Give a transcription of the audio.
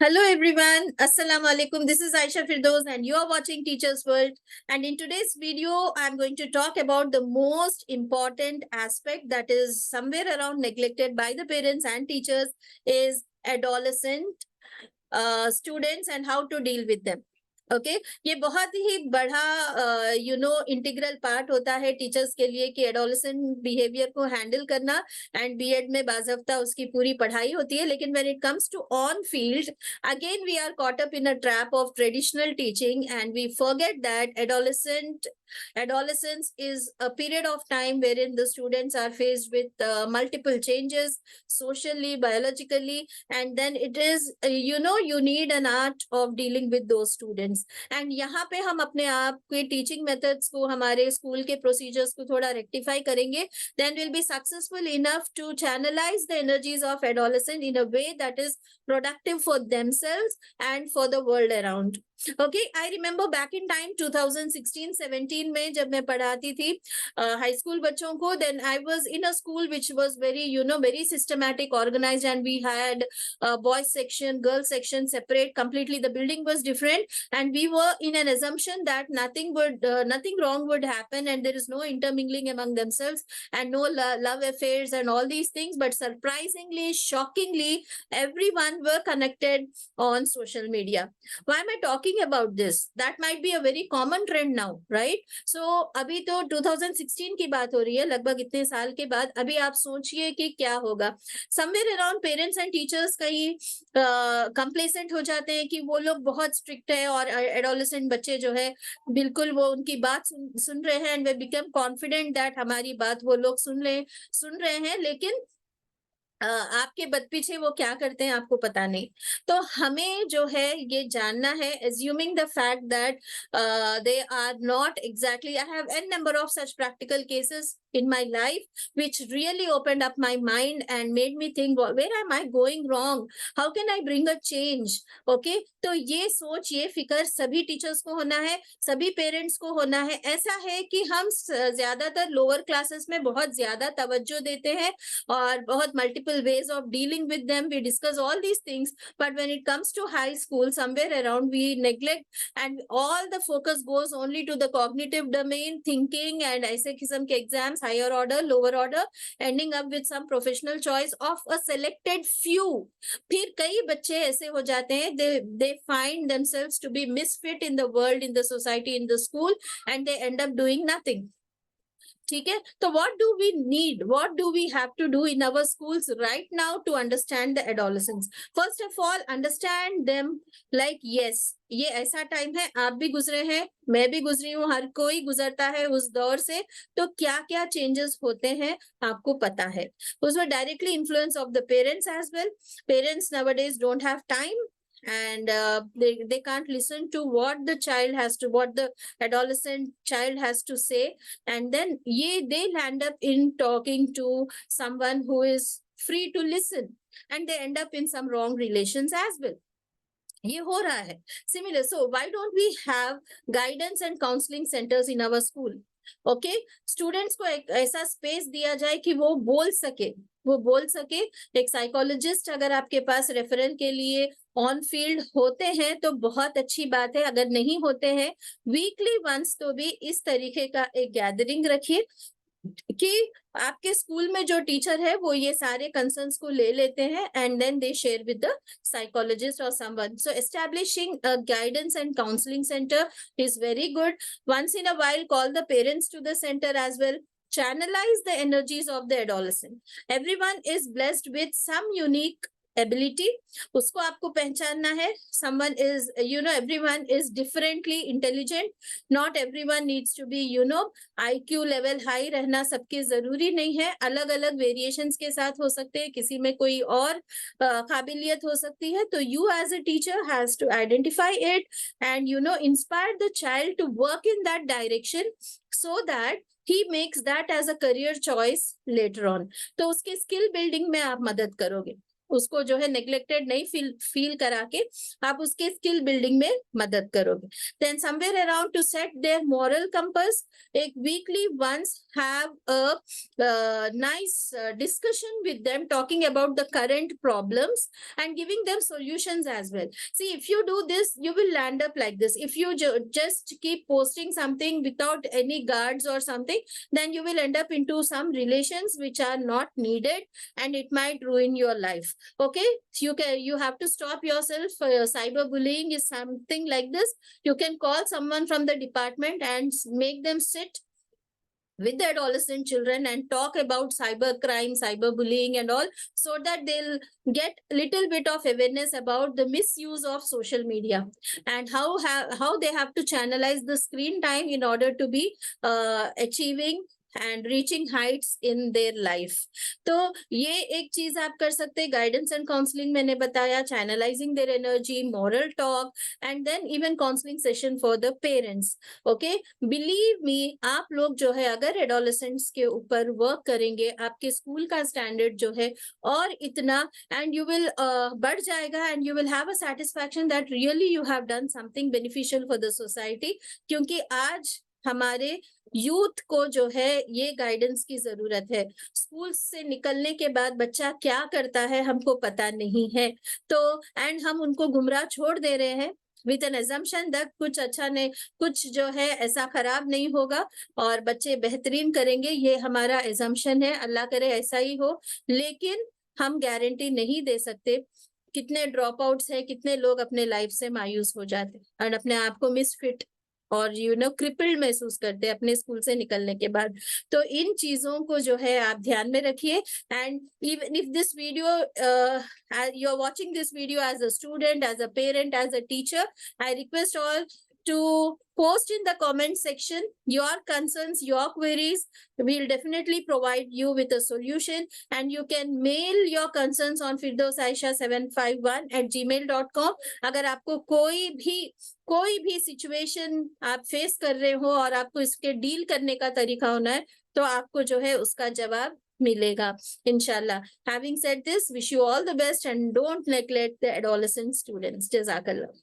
Hello everyone, Assalamu alaikum. This is Aisha Firdaus and you are watching Teachers World. And in today's video, I'm going to talk about the most important aspect that is somewhere around neglected by the parents and teachers is adolescent students and how to deal with them. Okay ये बहुत ही बड़ा integral part होता है teachers के लिए कि adolescent behaviour को handle करना एंड बीएड में बाज़ाब्ता उसकी पूरी पढ़ाई होती है लेकिन when it comes to on field again we are caught up in a trap of traditional teaching and we forget that adolescence is a period of time wherein the students are faced with multiple changes socially, biologically, and then it is you need an art of dealing with those students. And यहाँ पे हम अपने आप के teaching methods को हमारे school के procedures को थोड़ा रेक्टिफाई करेंगे then will be successful enough to channelize the energies of adolescent in a way that is productive for themselves and for the world around. Okay I remember back in time 2016-17 में जब मैं पढ़ाती थी high school बच्चों को then I was in a school which was very systematic organised and we had boys section girls section separate completely. The building was different and we were in an assumption that nothing wrong would happen and there is no intermingling among themselves and no love affairs and all these things, but surprisingly, shockingly, everyone were connected on social media. Why am I talking about this? That might be a very common trend now, right? So अभी तो 2016 की बात हो रही है, लगभग इतने साल के बाद. अभी आप सोचिए कि क्या होगा. Somewhere around parents and teachers कहीं कंप्लेसेंट हो जाते हैं कि वो लोग बहुत स्ट्रिक्ट है और एडोलेसेंट बच्चे जो है बिल्कुल वो उनकी बात सुन रहे हैं and way become confident that हमारी बात वो लोग सुन रहे हैं लेकिन आपके पीछे वो क्या करते हैं आपको पता नहीं. तो हमें जो है ये जानना है assuming the fact that they are not exactly. I have n number of such practical cases in my life which really opened up my mind and made me think where am I going wrong, how can I bring a change. Okay, तो ये सोच ये फिक्र सभी teachers को होना है, सभी पेरेंट्स को होना है. ऐसा है कि हम ज्यादातर लोअर क्लासेस में बहुत ज्यादा तवज्जो देते हैं और बहुत multiple ways of dealing with them. We discuss all these things, but when it comes to high school, somewhere around we neglect and all the focus goes only to the cognitive domain, thinking and ऐसे किस्म के exams, higher order, lower order, ending up with some professional choice of a selected few. फिर कई बच्चे ऐसे हो जाते हैं, they find themselves to be misfit in the world, in the society, in the school, and they end up doing nothing. ठीक है, तो what do we need, what do we have to do in our schools right now to understand the adolescents? First of all, understand them like yes, ये ऐसा time है, आप भी गुजरे हैं, मैं भी गुजरी हूँ, हर कोई गुजरता है उस दौर से. तो क्या क्या चेंजेस होते हैं आपको पता है. उसमें directly influence of the parents as well. Parents nowadays don't have time and they can't listen to what the adolescent child has to say, and then they land up in talking to someone who is free to listen and they end up in some wrong relations as well. ये हो रहा है similar. So why don't we have guidance and counseling centers in our school? Okay, students को एक ऐसा space दिया जाए कि वो बोल सके. एक साइकोलॉजिस्ट अगर आपके पास रेफरल के लिए ऑन फील्ड होते हैं तो बहुत अच्छी बात है. अगर नहीं होते हैं, वीकली वंस तो भी इस तरीके का एक गैदरिंग रखिए कि आपके स्कूल में जो टीचर है वो ये सारे कंसर्न्स को ले लेते हैं and then they share with the psychologist और someone. So establishing a guidance and counselling centre is very good. Once in a while, call the parents to the center as well. Channelize the energies of the adolescent. Everyone is blessed with some unique ability. उसको आपको पहचानना है. Someone is, everyone is differently intelligent. Not everyone needs to be, IQ level high रहना सबके जरूरी नहीं है. अलग अलग वेरिएशंस के साथ हो सकते हैं. किसी में कोई और काबिलियत हो सकती है. तो you as a teacher has to identify it and inspire the child to work in that direction so that he makes that as a career choice later on. तो उसके स्किल बिल्डिंग में आप मदद करोगे. उसको जो है नेग्लेक्टेड नहीं फील करा के आप उसके स्किल बिल्डिंग में मदद करोगे. Then somewhere around to set their moral compass, एक weekly once have a nice discussion with them, talking about the current problems and giving them solutions as well. See, if you do this, you will land up like this. If you just keep posting something without any guards or something, then you will end up into some relations which are not needed, and it might ruin your life. Okay, you have to stop yourself. Cyberbullying is something like this. You can call someone from the department and make them sit with the adolescent children and talk about cyber crime, cyberbullying and all, so that they'll get a little bit of awareness about the misuse of social media, and how they have to channelize the screen time in order to be achieving and reaching heights in their life. तो ये एक चीज आप कर सकते हैं. Guidance and counselling मैंने बताया, channelizing their energy, moral talk, and then even counselling session for the parents. Okay, believe me, आप लोग जो है अगर एडोलेसेंट्स के ऊपर वर्क करेंगे, आपके स्कूल का स्टैंडर्ड जो है और इतना, एंड यू विल बढ़ जाएगा, and you will have a satisfaction that really you have done something beneficial for the society. क्योंकि आज हमारे यूथ को जो है ये गाइडेंस की जरूरत है. स्कूल से निकलने के बाद बच्चा क्या करता है हमको पता नहीं है, तो एंड हम उनको गुमराह छोड़ दे रहे हैं विद एन एजम्पशन दैट कुछ अच्छा नहीं, कुछ जो है ऐसा खराब नहीं होगा और बच्चे बेहतरीन करेंगे. ये हमारा एजम्पशन है, अल्लाह करे ऐसा ही हो, लेकिन हम गारंटी नहीं दे सकते. कितने ड्रॉप आउट्स है, कितने लोग अपने लाइफ से मायूस हो जाते हैं और अपने आप को मिसफिट और क्रिपल्ड महसूस करते हैं अपने स्कूल से निकलने के बाद. तो इन चीजों को जो है आप ध्यान में रखिए. And even if this video, you are watching this video as a student, as a parent, as a teacher, I request all to post in the comment section your concerns, your queries. We'll definitely provide you with a solution, and you can mail your concerns on firdausaisha751@gmail.com. अगर आपको कोई भी situation आप face कर रहे हो और आपको इसके डील करने का तरीका होना है, तो आपको जो है उसका जवाब मिलेगा इंशाल्लाह. Having said this, wish you all the best and don't neglect the adolescent students. Jazakallah.